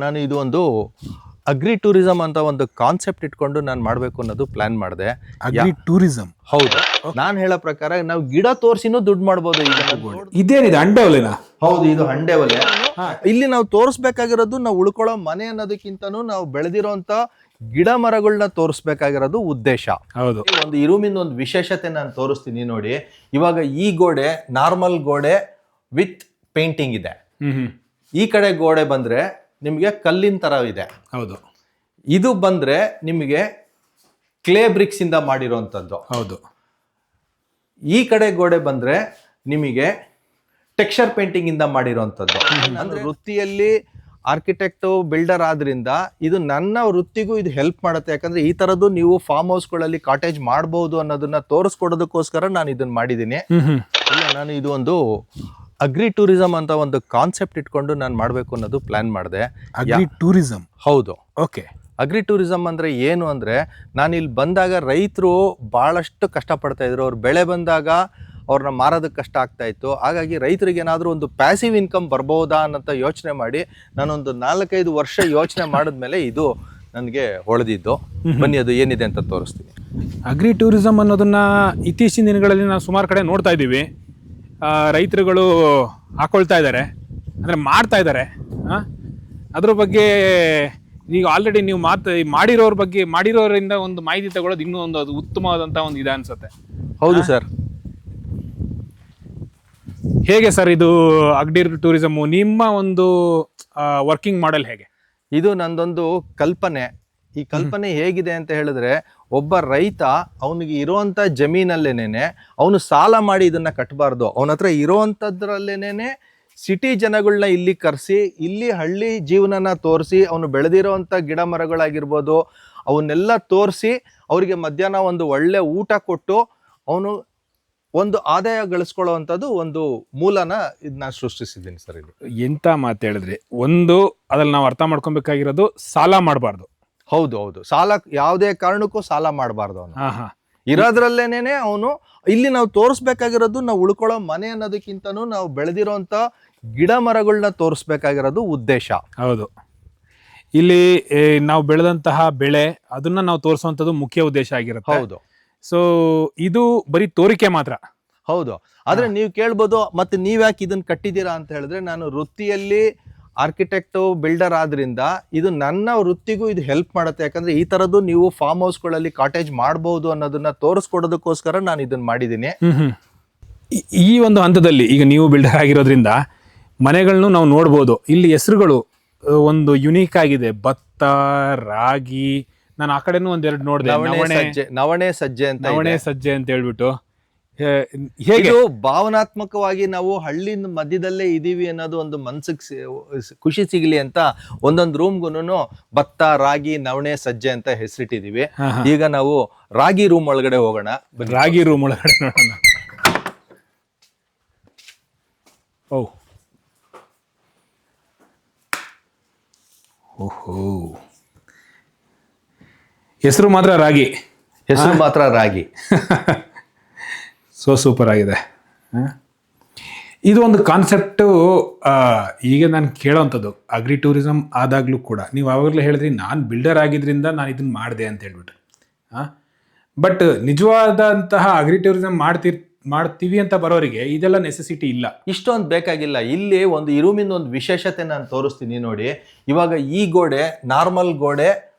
ನಾನು ಇದು ಒಂದು ಅಗ್ರಿ ಟೂರಿಸಂ ಅಂತ ಒಂದು ಕಾನ್ಸೆಪ್ಟ್ ಇಟ್ಕೊಂಡು ನಾನು ಮಾಡಬೇಕು ಅನ್ನೋದು ಪ್ಲಾನ್ ಮಾಡಿದೆ. Agri tourism. ಹೌದು, ನಾನು ಹೇಳೋ ಪ್ರಕಾರ ನಾವು ಗಿಡ ತೋರಿಸಿನೂ ದುಡ್ಡು ಮಾಡ್ಬೋದು. ಈಗ ಇದೇನಿದೆ, ಅಂಡೆ ಒಲೆನಾ? ಹೌದು, ಇದು ಹಂಡೆ ಒಲೆ. ಇಲ್ಲಿ ನಾವು ತೋರಿಸ್ಬೇಕಾಗಿರೋದು ನಾವು ಉಳ್ಕೊಳ್ಳೋ ಮನೆ ಅನ್ನೋದಕ್ಕಿಂತನೂ ನಾವು ಬೆಳೆದಿರೋಂತ ಗಿಡ ಮರಗಳನ್ನ ತೋರಿಸ್ಬೇಕಾಗಿರೋದು ಉದ್ದೇಶ. ಹೌದು. ಒಂದು ಈ ರೂಮಿಂದ ಒಂದು ವಿಶೇಷತೆ ನಾನು ತೋರಿಸ್ತೀನಿ ನೋಡಿ. ಇವಾಗ ಈ ಗೋಡೆ ನಾರ್ಮಲ್ ಗೋಡೆ ವಿತ್ ಪೇಂಟಿಂಗ್ ಇದೆ. ಈ ಕಡೆ ಗೋಡೆ ಬಂದ್ರೆ ನಿಮಗೆ ಕಲ್ಲಿನ ತರ ಇದೆ. ಹೌದು. ಇದು ಬಂದ್ರೆ ನಿಮಗೆ ಕ್ಲೇ ಬ್ರಿಕ್ಸ್ ಇಂದ ಮಾಡಿರೋಂಥದ್ದು. ಹೌದು. ಈ ಕಡೆ ಗೋಡೆ ಬಂದ್ರೆ ನಿಮಗೆ ಟೆಕ್ಸ್ಚರ್ ಪೇಂಟಿಂಗ್ ಇಂದ ಮಾಡಿರೋಂಥದ್ದು. ಅಂದ್ರೆ ವೃತ್ತಿಯಲ್ಲಿ ಆರ್ಕಿಟೆಕ್ಟ್ ಬಿಲ್ಡರ್ ಆದ್ರಿಂದ ಇದು ನನ್ನ ವೃತ್ತಿಗೂ ಇದು ಹೆಲ್ಪ್ ಮಾಡುತ್ತೆ. ಯಾಕಂದ್ರೆ ಈ ತರದ್ದು ನೀವು ಫಾರ್ಮ್ ಹೌಸ್ಗಳಲ್ಲಿ ಕಾಟೇಜ್ ಮಾಡಬಹುದು ಅನ್ನೋದನ್ನ ತೋರಿಸ್ಕೊಡೋದಕ್ಕೋಸ್ಕರ ನಾನು ಇದನ್ನ ಮಾಡಿದ್ದೀನಿ. ಇಲ್ಲ, ನಾನು ಇದು ಒಂದು ಅಗ್ರಿ ಟೂರಿಸಂ ಅಂತ ಒಂದು ಕಾನ್ಸೆಪ್ಟ್ ಇಟ್ಕೊಂಡು ನಾನು ಮಾಡಬೇಕು ಅನ್ನೋದು ಪ್ಲಾನ್ ಮಾಡಿದೆ. Agri tourism. ಹೌದು. ಓಕೆ. ಅಗ್ರಿ ಟೂರಿಸಂ ಅಂದ್ರೆ ಏನು ಅಂದ್ರೆ, ನಾನು ಇಲ್ಲಿ ಬಂದಾಗ ರೈತರು ಬಹಳಷ್ಟು ಕಷ್ಟಪಡ್ತಾ ಇದ್ರು. ಅವ್ರ ಬೆಳೆ ಬಂದಾಗ ಅವ್ರನ್ನ ಮಾರೋದಕ್ಕೆ ಕಷ್ಟ ಆಗ್ತಾ ಇತ್ತು. ಹಾಗಾಗಿ ರೈತರಿಗೆ ಏನಾದರೂ ಒಂದು ಪ್ಯಾಸಿವ್ ಇನ್ಕಮ್ ಬರ್ಬೋದಾ ಅನ್ನೋಂಥ ಯೋಚನೆ ಮಾಡಿ ನಾನೊಂದು 4-5 ವರ್ಷ ಯೋಚನೆ ಮಾಡಿದ್ಮೇಲೆ ಇದು ನನಗೆ ಹೊಳೆದಿದ್ದು. ಬನ್ನಿ ಅದು ಏನಿದೆ ಅಂತ ತೋರಿಸ್ತೀನಿ. ಅಗ್ರಿ ಟೂರಿಸಂ ಅನ್ನೋದನ್ನ ಇತ್ತೀಚಿನ ದಿನಗಳಲ್ಲಿ ನಾವು ಸುಮಾರು ಕಡೆ ನೋಡ್ತಾ ಇದ್ದೀವಿ. ರೈತರುಗಳು ಹಾಕೊಳ್ತಾ ಇದ್ದಾರೆ, ಅಂದರೆ ಮಾಡ್ತಾ ಇದ್ದಾರೆ. ಅದ್ರ ಬಗ್ಗೆ ಈಗ ಆಲ್ರೆಡಿ ನೀವು ಮಾಡಿರೋರ ಬಗ್ಗೆ, ಮಾಡಿರೋರಿಂದ ಒಂದು ಮಾಹಿತಿ ತಗೊಳ್ಳೋದು ಇನ್ನೂ ಒಂದು ಅದು ಉತ್ತಮವಾದಂಥ ಒಂದು ಇದೆ ಅನ್ಸುತ್ತೆ. ಹೌದು ಸರ್. ಹೇಗೆ ಸರ್ ಇದು ಅಗ್ರಿ ಟೂರಿಸಮ್ ನಿಮ್ಮ ಒಂದು ವರ್ಕಿಂಗ್ ಮಾಡೆಲ್ ಹೇಗೆ? ಇದು ನಂದೊಂದು ಕಲ್ಪನೆ. ಈ ಕಲ್ಪನೆ ಹೇಗಿದೆ ಅಂತ ಹೇಳಿದ್ರೆ, ಒಬ್ಬ ರೈತ ಅವನಿಗೆ ಇರೋವಂಥ ಜಮೀನಲ್ಲೇನೆ ಅವನು ಸಾಲ ಮಾಡಿ ಇದನ್ನ ಕಟ್ಟಬಾರ್ದು. ಅವನ ಹತ್ರ ಇರೋವಂಥದ್ರಲ್ಲೇನೆ ಸಿಟಿ ಜನಗಳನ್ನ ಇಲ್ಲಿ ಕರೆಸಿ, ಇಲ್ಲಿ ಹಳ್ಳಿ ಜೀವನನ ತೋರಿಸಿ, ಅವನು ಬೆಳೆದಿರೋವಂಥ ಗಿಡ ಮರಗಳಾಗಿರ್ಬೋದು ಅವನ್ನೆಲ್ಲ ತೋರಿಸಿ, ಅವರಿಗೆ ಮಧ್ಯಾಹ್ನ ಒಂದು ಒಳ್ಳೆ ಊಟ ಕೊಟ್ಟು ಅವನು ಒಂದು ಆದಾಯ ಗಳಿಸ್ಕೊಳ್ಳುವಂಥದ್ದು ಒಂದು ಮೂಲನ ಇದನ್ನ ಸೃಷ್ಟಿಸಿದ್ದೀನಿ ಸರ್. ಇದು ಎಂತ ಮಾತು ಹೇಳಿದ್ರಿ. ಒಂದು ಅದ್ರಲ್ಲಿ ನಾವು ಅರ್ಥ ಮಾಡ್ಕೊಬೇಕಾಗಿರೋದು, ಸಾಲ ಮಾಡಬಾರ್ದು. ಹೌದು ಹೌದು, ಸಾಲ ಯಾವುದೇ ಕಾರಣಕ್ಕೂ ಸಾಲ ಮಾಡಬಾರ್ದು. ಅವನು ಇರೋದ್ರಲ್ಲೇನೆ ಅವನು ಇಲ್ಲಿ ನಾವು ತೋರಿಸ್ಬೇಕಾಗಿರೋದು ನಾವು ಉಳ್ಕೊಳ್ಳೋ ಮನೆ ಅನ್ನೋದಕ್ಕಿಂತನೂ ನಾವು ಬೆಳೆದಿರೋಂಥ ಗಿಡ ಮರಗಳನ್ನ ತೋರಿಸ್ಬೇಕಾಗಿರೋದು ಉದ್ದೇಶ. ಹೌದು. ಇಲ್ಲಿ ನಾವು ಬೆಳೆದಂತಹ ಬೆಳೆ ಅದನ್ನ ನಾವು ತೋರಿಸುವಂಥದ್ದು ಮುಖ್ಯ ಉದ್ದೇಶ ಆಗಿರುತ್ತೆ. ಹೌದು. ಸೊ ಇದು ಬರೀ ತೋರಿಕೆ ಮಾತ್ರ. ಹೌದು. ಆದ್ರೆ ನೀವು ಕೇಳ್ಬೋದು, ಮತ್ತೆ ನೀವ್ಯಾಕೆ ಇದನ್ನ ಕಟ್ಟಿದ್ದೀರಾ ಅಂತ ಹೇಳಿದ್ರೆ, ನಾನು ವೃತ್ತಿಯಲ್ಲಿ ಆರ್ಕಿಟೆಕ್ಟ್ ಬಿಲ್ಡರ್ ಆದ್ರಿಂದ ಇದು ನನ್ನ ವೃತ್ತಿಗೂ ಇದು ಹೆಲ್ಪ್ ಮಾಡುತ್ತೆ. ಯಾಕಂದ್ರೆ ಈ ತರದ್ದು ನೀವು ಫಾರ್ಮ್ ಹೌಸ್ಗಳಲ್ಲಿ ಕಾಟೇಜ್ ಮಾಡಬಹುದು ಅನ್ನೋದನ್ನ ತೋರಿಸ್ಕೊಡೋದಕ್ಕೋಸ್ಕರ ನಾನು ಇದನ್ನ ಮಾಡಿದ್ದೀನಿ. ಈ ಒಂದು ಹಂತದಲ್ಲಿ ಈಗ ನೀವು ಬಿಲ್ಡರ್ ಆಗಿರೋದ್ರಿಂದ ಮನೆಗಳನ್ನು ನಾವು ನೋಡ್ಬೋದು. ಇಲ್ಲಿ ಹೆಸರುಗಳು ಒಂದು ಯುನೀಕ್ ಆಗಿದೆ. ಭತ್ತ, ರಾಗಿ, ನಾನು ಆ ಕಡೆನೂ ಒಂದೆರಡು ನೋಡಿದೆ. ನವಣೆ ಸಜ್ಜೆ ಅಂತ ಹೇಳ್ಬಿಟ್ಟು. ಹೇಗೆ ಭಾವನಾತ್ಮಕವಾಗಿ ನಾವು ಹಳ್ಳಿ ಮಧ್ಯದಲ್ಲೇ ಇದೀವಿ ಅನ್ನೋದು ಒಂದು ಮನ್ಸಿಗೆ ಖುಷಿ ಸಿಗ್ಲಿ ಅಂತ ಒಂದೊಂದು ರೂಮ್ಗುನು ಭತ್ತ, ರಾಗಿ, ನವಣೆ, ಸಜ್ಜೆ ಅಂತ ಹೆಸರಿಟ್ಟಿದೀವಿ. ಈಗ ನಾವು ರಾಗಿ ರೂಮ್ ಒಳಗಡೆ ಹೋಗೋಣ. ರಾಗಿ ರೂಮ್ ಒಳಗಡೆ ನೋಡೋಣ. ಓಹೋ, ಹೆಸರು ಮಾತ್ರ ರಾಗಿ. ಸೊ ಸೂಪರ್ ಆಗಿದೆ. ಇದು ಒಂದು ಕಾನ್ಸೆಪ್ಟು. ಈಗ ನಾನು ಕೇಳೋವಂಥದ್ದು ಅಗ್ರಿ ಟೂರಿಸಂ ಆದಾಗಲೂ ಕೂಡ ನೀವು ಆವಾಗಲೇ ಹೇಳಿದ್ರಿ, ನಾನು ಬಿಲ್ಡರ್ ಆಗಿದ್ರಿಂದ ನಾನು ಇದನ್ನು ಮಾಡಿದೆ ಅಂತ ಹೇಳ್ಬಿಟ್ಟು. ಬಟ್ ನಿಜವಾದಂತಹ ಅಗ್ರಿ ಟೂರಿಸಂ ಮಾಡ್ತೀವಿ ಅಂತ ಬರೋರಿಗೆ ಇದೆಲ್ಲ ನೆಸೆಸಿಟಿ ಇಲ್ಲ, ಇಷ್ಟೊಂದು ಬೇಕಾಗಿಲ್ಲ. ಇಲ್ಲಿ ಒಂದು ಈ ರೂಮಿಂದ ಒಂದು ವಿಶೇಷತೆ ನಾನು ತೋರಿಸ್ತೀನಿ ನೋಡಿ. ಇವಾಗ ಈ ಗೋಡೆ ನಾರ್ಮಲ್ ಗೋಡೆ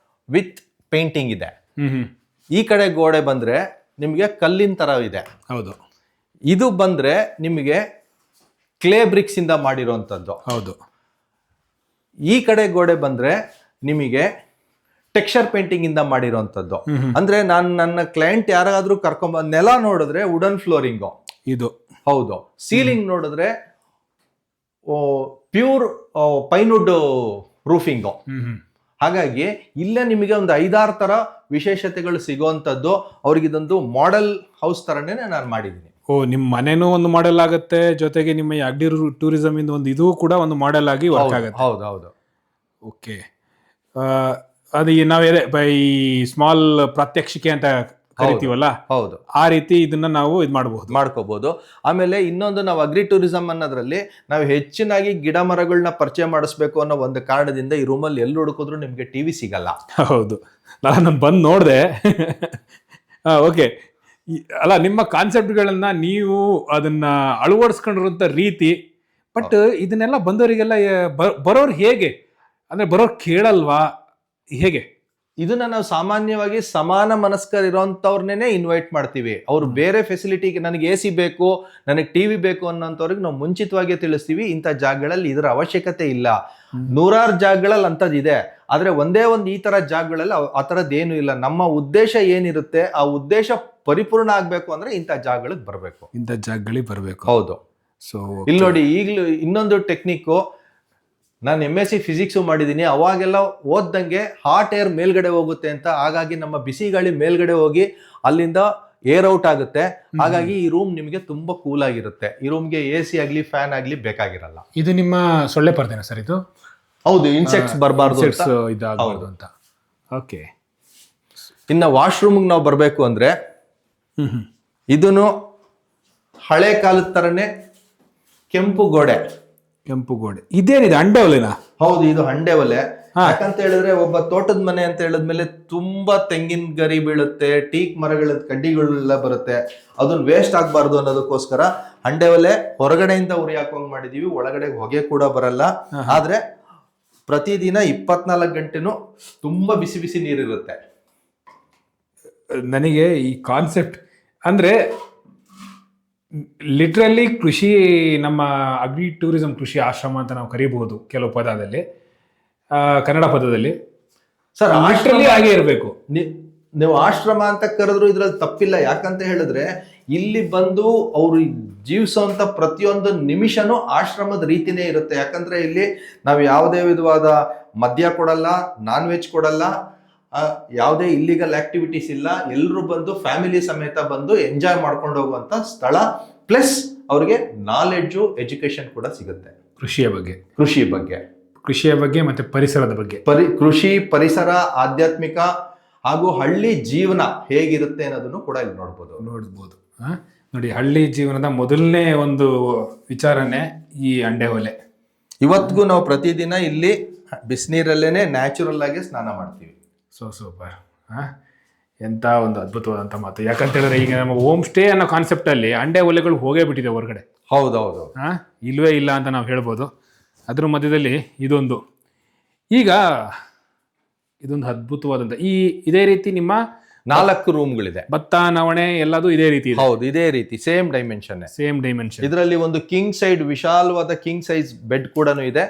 ವಿತ್ ಪೇಂಟಿಂಗ್ ಇದೆ. ಈ ಕಡೆ ಗೋಡೆ ಬಂದ್ರೆ ನಿಮಗೆ ಕಲ್ಲಿನ ತರ ಇದೆ. ಹೌದು. ಇದು ಬಂದ್ರೆ ನಿಮಗೆ ಕ್ಲೇ ಬ್ರಿಕ್ಸ್ ಇಂದ ಮಾಡಿರೋಂಥದ್ದು. ಹೌದು. ಈ ಕಡೆ ಗೋಡೆ ಬಂದ್ರೆ ನಿಮಗೆ ಟೆಕ್ಸ್ಚರ್ ಪೇಂಟಿಂಗ್ ಇಂದ ಮಾಡಿರೋಂಥದ್ದು. ಅಂದ್ರೆ ನಾನು ನನ್ನ ಕ್ಲೈಂಟ್ ಯಾರಾದ್ರೂ ಕರ್ಕೊಂಡ್ ನೆಲ ನೋಡಿದ್ರೆ ವುಡನ್ ಫ್ಲೋರಿಂಗ್ ಇದು. ಹೌದು. ಸೀಲಿಂಗ್ ನೋಡಿದ್ರೆ ಪ್ಯೂರ್ ಪೈನ್ವುಡ್ ರೂಫಿಂಗ್. ಹಾಗಾಗಿ ಇಲ್ಲೇ ನಿಮಗೆ ಒಂದು 5-6 ತರ ವಿಶೇಷತೆಗಳು ಸಿಗುವಂತದ್ದು. ಅವ್ರಿಗೆ ಇದೊಂದು ಮಾಡೆಲ್ ಹೌಸ್ ತರನೇ ನಾನು ಮಾಡಿದ್ದೀನಿ. ನಿಮ್ಮ ಮನೆನೂ ಒಂದು ಮಾಡೆಲ್ ಆಗುತ್ತೆ, ಜೊತೆಗೆ ನಿಮ್ಮ ಅಗ್ರಿ ಟೂರಿಸಂ ಇಂದ ಒಂದು ಇದು ಕೂಡ ಒಂದು ಮಾಡೆಲ್ ಆಗಿ ವರ್ಕ್ ಆಗುತ್ತೆ. ಹೌದು ಹೌದು. ಓಕೆ. ಅದು ನಾವೇ ಈ ಸ್ಮಾಲ್ ಪ್ರಾತ್ಯಕ್ಷಿಕೆ ಅಂತ ಕರಿತೀವಲ್ಲ, ಹೌದು, ಆ ರೀತಿ ಇದನ್ನ ನಾವು ಇದು ಮಾಡಬಹುದು, ಮಾಡ್ಕೋಬಹುದು. ಆಮೇಲೆ ಇನ್ನೊಂದು, ನಾವು ಅಗ್ರಿ ಟೂರಿಸಂ ಅನ್ನೋದ್ರಲ್ಲಿ ನಾವು ಹೆಚ್ಚಿನಾಗಿ ಗಿಡ ಮರಗಳನ್ನ ಪರಿಚಯ ಮಾಡಿಸ್ಬೇಕು ಅನ್ನೋ ಒಂದು ಕಾರಣದಿಂದ ಈ ರೂಮಲ್ಲಿ ಎಲ್ಲಿ ಹುಡುಕಿದ್ರು ನಿಮ್ಗೆ ಟಿವಿ ಸಿಗಲ್ಲ. ಹೌದು, ನಾನು ಬಂದು ನೋಡಿದೆ. ಓಕೆ, ಅಲ್ಲ, ನಿಮ್ಮ ಕಾನ್ಸೆಪ್ಟ್ಗಳನ್ನ ನೀವು ಅದನ್ನ ಅಳವಡಿಸ್ಕೊಂಡಿರುವಂತ ರೀತಿ, ಬಟ್ ಇದನ್ನೆಲ್ಲ ಬಂದವರಿಗೆಲ್ಲ ಬರೋರು ಹೇಗೆ, ಅಂದ್ರೆ ಬರೋರು ಕೇಳಲ್ವಾ, ಹೇಗೆ? ಇದನ್ನ ನಾವು ಸಾಮಾನ್ಯವಾಗಿ ಸಮಾನ ಮನಸ್ಕರಿರೋಂಥವ್ರನ್ನೇ ಇನ್ವೈಟ್ ಮಾಡ್ತೀವಿ. ಅವ್ರು ಬೇರೆ ಫೆಸಿಲಿಟಿಗೆ, ನನಗೆ AC ಬೇಕು, ನನಗೆ ಟಿವಿ ಬೇಕು ಅನ್ನೋಂಥವ್ರಿಗೆ ನಾವು ಮುಂಚಿತವಾಗಿ ತಿಳಿಸ್ತೀವಿ ಇಂಥ ಜಾಗಗಳಲ್ಲಿ ಇದರ ಅವಶ್ಯಕತೆ ಇಲ್ಲ. ನೂರಾರು ಜಾಗಗಳಲ್ಲಿ ಅಂಥದ್ದು ಇದೆ, ಆದ್ರೆ ಒಂದೇ ಒಂದು ಈ ತರ ಜಾಗಗಳಲ್ಲಿ ಆ ಥರದ್ದು ಏನು ಇಲ್ಲ. ನಮ್ಮ ಉದ್ದೇಶ ಏನಿರುತ್ತೆ ಆ ಉದ್ದೇಶ ಪರಿಪೂರ್ಣ ಆಗ್ಬೇಕು ಅಂದ್ರೆ ಇಂಥ ಜಾಗಗಳಿಗೆ ಬರಬೇಕು, ಇಂಥ ಜಾಗಗಳಿಗೆ ಬರಬೇಕು. ಹೌದು. ಸೊ ಇಲ್ಲಿ ನೋಡಿ, ಈಗಲೂ ಇನ್ನೊಂದು ಟೆಕ್ನಿಕ್ಕು, ನಾನು MSc ಫಿಸಿಕ್ಸು ಮಾಡಿದ್ದೀನಿ. ಅವಾಗೆಲ್ಲ ಓದ್ದಂಗೆ ಹಾಟ್ ಏರ್ ಮೇಲ್ಗಡೆ ಹೋಗುತ್ತೆ ಅಂತ, ಹಾಗಾಗಿ ನಮ್ಮ ಬಿಸಿ ಗಾಳಿ ಮೇಲ್ಗಡೆ ಹೋಗಿ ಅಲ್ಲಿಂದ ಏರ್ ಔಟ್ ಆಗುತ್ತೆ. ಹಾಗಾಗಿ ಈ ರೂಮ್ ನಿಮಗೆ ತುಂಬಾ ಕೂಲ್ ಆಗಿರುತ್ತೆ. ಈ ರೂಮ್ಗೆ AC ಆಗ್ಲಿ ಫ್ಯಾನ್ ಆಗ್ಲಿ ಬೇಕಾಗಿರಲ್ಲ. ಇದು ನಿಮ್ಮ ಸೊಳ್ಳೆ ಪರ್ದೆನಾ ಸರ್ ಇದು? ಹೌದು, ಇನ್ಸೆಕ್ಟ್ಸ್ ಬರಬಾರ್ದು ಇದಾಗಬಾರ್ದು ಅಂತ. ಓಕೆ, ಇನ್ನು ವಾಶ್ರೂಮ್ಗೆ ನಾವು ಬರಬೇಕು ಅಂದ್ರೆ ಇದನ್ನು ಹಳೆ ಕಾಲದ ತರನೇ ಕೆಂಪು ಗೋಡೆ. ಇದೇನಿದೆ, ಅಂಡೆ ಒಲೆನಾ? ಹೌದು, ಇದು ಹಂಡೆ ಒಲೆ. ಯಾಕಂತ ಹೇಳಿದ್ರೆ ಒಬ್ಬ ತೋಟದ ಮನೆ ಅಂತ ಹೇಳಿದ್ಮೇಲೆ ತುಂಬಾ ತೆಂಗಿನ ಗರಿ ಬೀಳುತ್ತೆ, ಟೀಕ್ ಮರಗಳ ಕಡ್ಡಿಗಳೆಲ್ಲ ಬರುತ್ತೆ, ಅದನ್ನ ವೇಸ್ಟ್ ಆಗ್ಬಾರ್ದು ಅನ್ನೋದಕ್ಕೋಸ್ಕರ ಹಂಡೆ ಒಲೆ ಹೊರಗಡೆಯಿಂದ ಉರಿ ಹಾಕೊಂಡ್ ಮಾಡಿದೀವಿ. ಒಳಗಡೆ ಹೊಗೆ ಕೂಡ ಬರಲ್ಲ. ಆದ್ರೆ ಪ್ರತಿದಿನ 24 ಗಂಟೆನೂ ತುಂಬಾ ಬಿಸಿ ಬಿಸಿ ನೀರಿರುತ್ತೆ. ನನಗೆ ಈ ಕಾನ್ಸೆಪ್ಟ್ ಅಂದ್ರೆ ಲಿಟ್ರಲಿ ಕೃಷಿ, ನಮ್ಮ ಅಗ್ರಿ ಟೂರಿಸಂ ಕೃಷಿ ಆಶ್ರಮ ಅಂತ ನಾವು ಕರೀಬಹುದು ಕೆಲವು ಪದದಲ್ಲಿ, ಕನ್ನಡ ಪದದಲ್ಲಿ. ಸರ್, ಲಿಟ್ರಲಿ ಹಾಗೆ ಇರಬೇಕು. ನೀವು ಆಶ್ರಮ ಅಂತ ಕರೆದ್ರು ಇದ್ರಲ್ಲಿ ತಪ್ಪಿಲ್ಲ. ಯಾಕಂತ ಹೇಳಿದ್ರೆ ಇಲ್ಲಿ ಬಂದು ಅವರು ಜೀವಿಸುವಂತ ಪ್ರತಿಯೊಂದು ನಿಮಿಷನೂ ಆಶ್ರಮದ ರೀತಿನೇ ಇರುತ್ತೆ. ಯಾಕಂದ್ರೆ ಇಲ್ಲಿ ನಾವು ಯಾವುದೇ ವಿಧವಾದ ಮದ್ಯ ಕೊಡಲ್ಲ, ನಾನ್ ವೆಜ್ ಕೊಡಲ್ಲ, ಯಾವುದೇ ಇಲ್ಲಿಗಲ್ ಆಕ್ಟಿವಿಟೀಸ್ ಇಲ್ಲ. ಎಲ್ಲರೂ ಬಂದು ಫ್ಯಾಮಿಲಿ ಸಮೇತ ಬಂದು ಎಂಜಾಯ್ ಮಾಡ್ಕೊಂಡು ಹೋಗುವಂತ ಸ್ಥಳ. ಪ್ಲಸ್ ಅವ್ರಿಗೆ ನಾಲೆಡ್ಜು, ಎಜುಕೇಶನ್ ಕೂಡ ಸಿಗುತ್ತೆ ಕೃಷಿಯ ಬಗ್ಗೆ ಮತ್ತೆ ಪರಿಸರದ ಬಗ್ಗೆ. ಕೃಷಿ, ಪರಿಸರ, ಆಧ್ಯಾತ್ಮಿಕ ಹಾಗೂ ಹಳ್ಳಿ ಜೀವನ ಹೇಗಿರುತ್ತೆ ಅನ್ನೋದನ್ನು ಕೂಡ ಇಲ್ಲಿ ನೋಡ್ಬೋದು. ನೋಡಿ, ಹಳ್ಳಿ ಜೀವನದ ಮೊದಲನೇ ಒಂದು ವಿಚಾರನೆ ಈ ಅಂಡೆ ಒಲೆ. ಇವತ್ತಿಗೂ ನಾವು ಪ್ರತಿದಿನ ಇಲ್ಲಿ ಬಿಸಿನೀರಲ್ಲೇನೆ ನ್ಯಾಚುರಲ್ ಆಗಿ ಸ್ನಾನ ಮಾಡ್ತೀವಿ. ಸೂಪರ್. ಎಂತ ಒಂದು ಅದ್ಭುತವಾದಂಥ ಮಾತು. ಯಾಕಂತ ಹೇಳಿದ್ರೆ ಈಗ ನಮ್ಮ ಹೋಮ್ ಸ್ಟೇ ಅನ್ನೋ ಕಾನ್ಸೆಪ್ಟ್ ಅಲ್ಲಿ ಅಂಡೆ ಒಲೆಗಳು ಹೋಗೇ ಬಿಟ್ಟಿದೆ ಹೊರಗಡೆ. ಹೌದೌದು, ಇಲ್ವೇ ಇಲ್ಲ ಅಂತ ನಾವು ಹೇಳ್ಬೋದು. ಅದ್ರ ಮಧ್ಯದಲ್ಲಿ ಇದೊಂದು ಅದ್ಭುತವಾದಂಥ ಇದೇ ರೀತಿ ನಿಮ್ಮ 4 ರೂಮ್ಗಳಿದೆ. ಭತ್ತ, ನವಣೆ ಎಲ್ಲದೂ ಇದೇ ರೀತಿ. ಹೌದು, ಇದೇ ರೀತಿ ಸೇಮ್ ಡೈಮೆನ್ಷನ್. ಇದರಲ್ಲಿ ಒಂದು ಕಿಂಗ್ ಸೈಡ್, ವಿಶಾಲವಾದ ಕಿಂಗ್ ಸೈಜ್ ಬೆಡ್ ಕೂಡ ಇದೆ.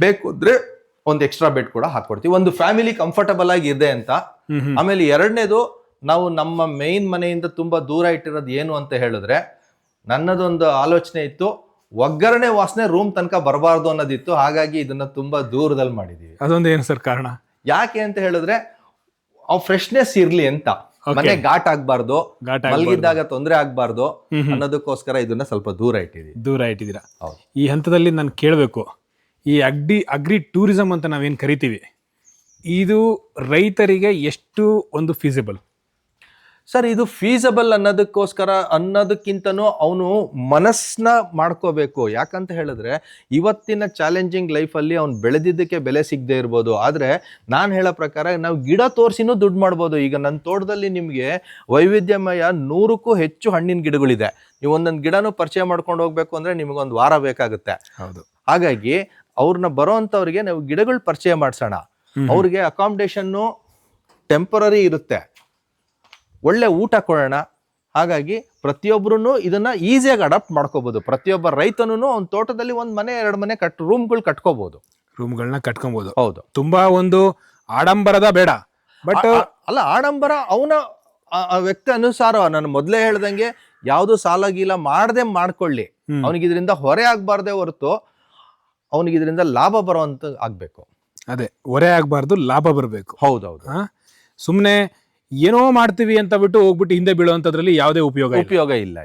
ಬೇಕು ಅಂದ್ರೆ ಒಂದು ಎಕ್ಸ್ಟ್ರಾ ಬೆಡ್ ಕೂಡ ಹಾಕೊಡ್ತೀವಿ, ಒಂದು ಫ್ಯಾಮಿಲಿ ಕಂಫರ್ಟಬಲ್ ಆಗಿ ಇದೆ ಅಂತ. ಆಮೇಲೆ ಎರಡನೇದು, ನಾವು ನಮ್ಮ ಮೇನ್ ಮನೆಯಿಂದ ತುಂಬಾ ದೂರ ಇಟ್ಟಿರೋದು ಏನು ಅಂತ ಹೇಳಿದ್ರೆ, ನನ್ನದೊಂದು ಆಲೋಚನೆ ಇತ್ತು, ಒಗ್ಗರಣೆ ವಾಸನೆ ರೂಮ್ ತನಕ ಬರಬಾರ್ದು ಅನ್ನೋದಿತ್ತು. ಹಾಗಾಗಿ ಇದನ್ನ ತುಂಬಾ ದೂರದಲ್ಲಿ ಮಾಡಿದೀವಿ. ಅದೊಂದು ಏನು ಸರ್ ಕಾರಣ? ಯಾಕೆ ಅಂತ ಹೇಳಿದ್ರೆ ಫ್ರೆಶ್ನೆಸ್ ಇರ್ಲಿ ಅಂತ, ಮನೆ ಘಾಟ್ ಆಗ್ಬಾರ್ದು, ಮಲಗಿದ್ದಾಗ ತೊಂದರೆ ಆಗ್ಬಾರ್ದು ಅನ್ನೋದಕ್ಕೋಸ್ಕರ ಇದನ್ನ ಸ್ವಲ್ಪ ದೂರ ಇಟ್ಟಿದ್ದೀರಾ. ಈ ಹಂತದಲ್ಲಿ ನಾನು ಕೇಳಬೇಕು, ಈ ಅಗ್ರಿ ಟೂರಿಸಂ ಅಂತ ನಾವೇನು ಕರಿತೀವಿ, ಇದು ರೈತರಿಗೆ ಎಷ್ಟು ಒಂದು ಫೀಸಿಬಲ್? ಸರ್, ಇದು ಫೀಸಬಲ್ ಅನ್ನೋದಕ್ಕಿಂತನೂ ಅವನು ಮನಸ್ಸನ್ನ ಮಾಡ್ಕೋಬೇಕು. ಯಾಕಂತ ಹೇಳಿದ್ರೆ ಇವತ್ತಿನ ಚಾಲೆಂಜಿಂಗ್ ಲೈಫಲ್ಲಿ ಅವ್ನು ಬೆಳೆದಿದ್ದಕ್ಕೆ ಬೆಲೆ ಸಿಗದೆ ಇರ್ಬೋದು, ಆದರೆ ನಾನು ಹೇಳೋ ಪ್ರಕಾರ ನಾವು ಗಿಡ ತೋರಿಸಿನೂ ದುಡ್ಡು ಮಾಡ್ಬೋದು. ಈಗ ನನ್ನ ತೋಟದಲ್ಲಿ ನಿಮಗೆ ವೈವಿಧ್ಯಮಯ 100ಕ್ಕೂ ಹೆಚ್ಚು ಹಣ್ಣಿನ ಗಿಡಗಳಿದೆ. ನೀವು ಒಂದೊಂದು ಗಿಡನೂ ಪರಿಚಯ ಮಾಡ್ಕೊಂಡು ಹೋಗ್ಬೇಕು ಅಂದರೆ ನಿಮಗೊಂದು ವಾರ ಬೇಕಾಗುತ್ತೆ. ಹೌದು. ಹಾಗಾಗಿ ಅವ್ರನ್ನ ಬರೋವಂಥವ್ರಿಗೆ ನಾವು ಗಿಡಗಳು ಪರಿಚಯ ಮಾಡಿಸೋಣ. ಅವ್ರಿಗೆ ಅಕಾಮಿಡೇಷನ್ನು ಟೆಂಪರರಿ ಇರುತ್ತೆ, ಒಳ್ಳೆ ಊಟ ಕೊಡೋಣ. ಹಾಗಾಗಿ ಪ್ರತಿಯೊಬ್ಬರೂ ಇದನ್ನ ಈಸಿಯಾಗಿ ಅಡಾಪ್ಟ್ ಮಾಡ್ಕೋಬಹುದು. ಪ್ರತಿಯೊಬ್ಬ ರೈತನೂ ಅವ್ನ ತೋಟದಲ್ಲಿ 1 ಮನೆ 2 ಮನೆ ರೂಮ್ಗಳು ರೂಮ್ಗಳನ್ನ ಕಟ್ಕೋಬಹುದು. ಹೌದು, ತುಂಬಾ ಒಂದು ಆಡಂಬರದ ಬೇಡ, ಬಟ್ ಅಲ್ಲ, ಆಡಂಬರ ಅವನ ವ್ಯಕ್ತಿ ಅನುಸಾರ. ನಾನು ಮೊದಲೇ ಹೇಳ್ದಂಗೆ ಯಾವುದು ಸಾಲ ಗೀಲ ಮಾಡದೆ ಮಾಡ್ಕೊಳ್ಳಿ, ಅವನಿಗೆ ಇದರಿಂದ ಹೊರೆ ಆಗ್ಬಾರ್ದೇ ಹೊರತು ಅವನಿಗೆ ಇದರಿಂದ ಲಾಭ ಬರುವಂತ ಆಗ್ಬೇಕು. ಅದೇ, ಹೊರೆ ಆಗ್ಬಾರ್ದು, ಲಾಭ ಬರಬೇಕು. ಹೌದೌದು. ಸುಮ್ಮನೆ ಏನೋ ಮಾಡ್ತೀವಿ ಅಂತ ಬಿಟ್ಟು ಹೋಗ್ಬಿಟ್ಟು ಹಿಂದೆ ಬೀಳುವಂತದ್ರಲ್ಲಿ ಯಾವುದೇ ಉಪಯೋಗ ಇಲ್ಲ.